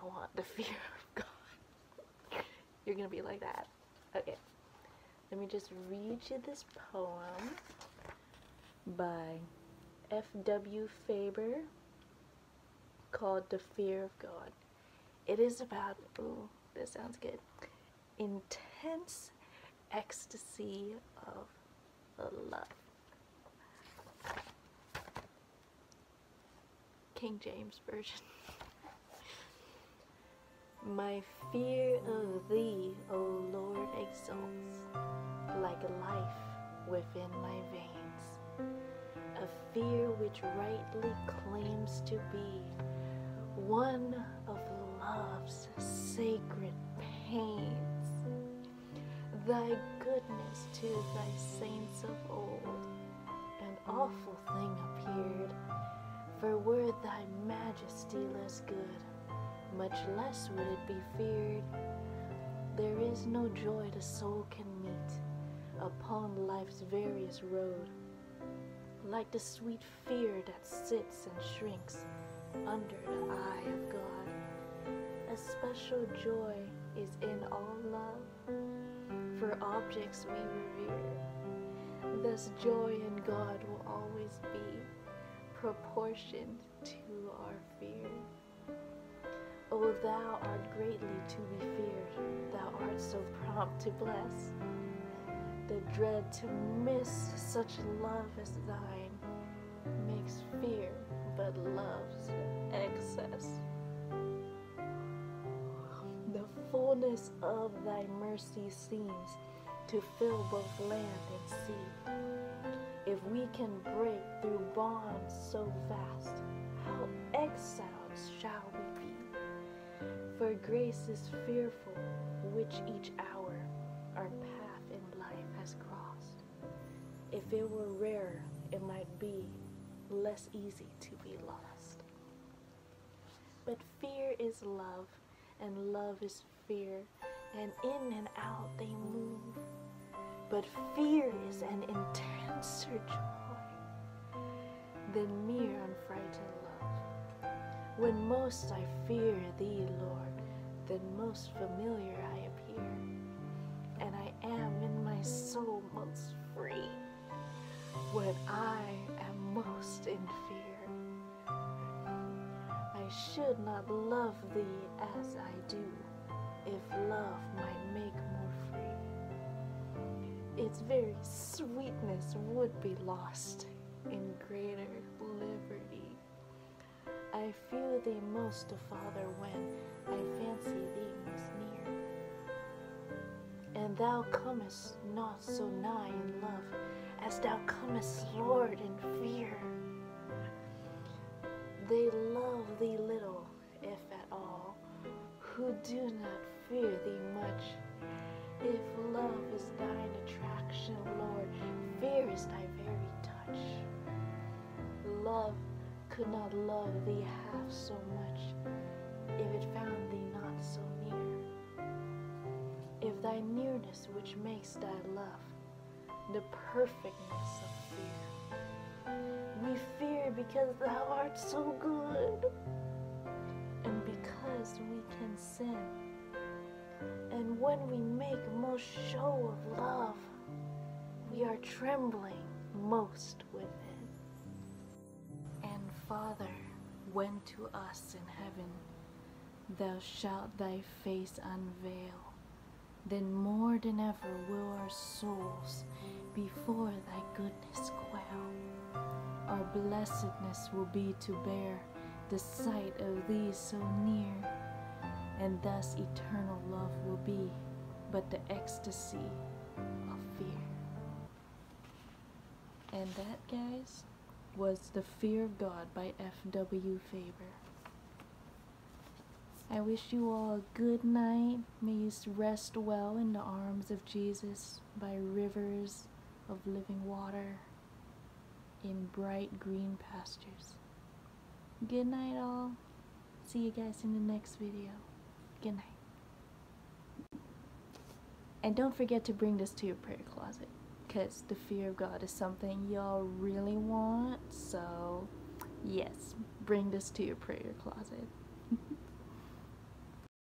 I want the fear of God. You're gonna be like that. Okay. Let me just read you this poem by FW Fabre called The Fear of God. It is about, ooh, this sounds good, intense ecstasy of love. King James Version. My fear of thee, O Lord, exalts like life within my veins, a fear which rightly claims to be one of love's sacred pains. Thy goodness to thy saints of old an awful thing appeared, for were thy majesty less good, much less would it be feared. There is no joy the soul can meet upon life's various road, like the sweet fear that sits and shrinks under the eye of God. A special joy is in all love, for objects we revere. Thus joy in God will always be proportioned to our fear. O thou art greatly to be feared, thou art so prompt to bless. The dread to miss such love as thine makes fear but love's excess. The fullness of thy mercy seems to fill both land and sea. If we can break through bonds so vast, how exiled shall we be? For grace is fearful, which each hour our path in life has crossed. If it were rare, it might be less easy to be lost. But fear is love, and love is fear, and in and out they move. But fear is an intenser joy than mere unfrightened love. When most I fear thee, Lord, then most familiar I appear, and I am in my soul most free when I am most in fear. I should not love thee as I do, if love might make more free. Its very sweetness would be lost in greater liberty. I feel thee most, Father, when I fancy thee most near, and thou comest not so nigh in love as thou comest, Lord, in fear. They love thee little, if at all, who do not fear thee much. If love is thine attraction, Lord, fear is thy very touch. Love could not love thee half so much if it found thee not so near. If thy nearness which makes thy love the perfectness of fear, we fear because thou art so good, and because we can sin. And when we make most show of love, we are trembling most within. And Father, when to us in heaven thou shalt thy face unveil, then more than ever will our souls before thy goodness quail. Our blessedness will be to bear the sight of thee so near, and thus eternal love will be but the ecstasy of fear. And that, guys, was The Fear of God by FW Fabre. I wish you all a good night. May you rest well in the arms of Jesus by rivers of living water in bright green pastures. Good night, all. See you guys in the next video. Good night. And don't forget to bring this to your prayer closet, because the fear of God is something y'all really want. So yes, bring this to your prayer closet.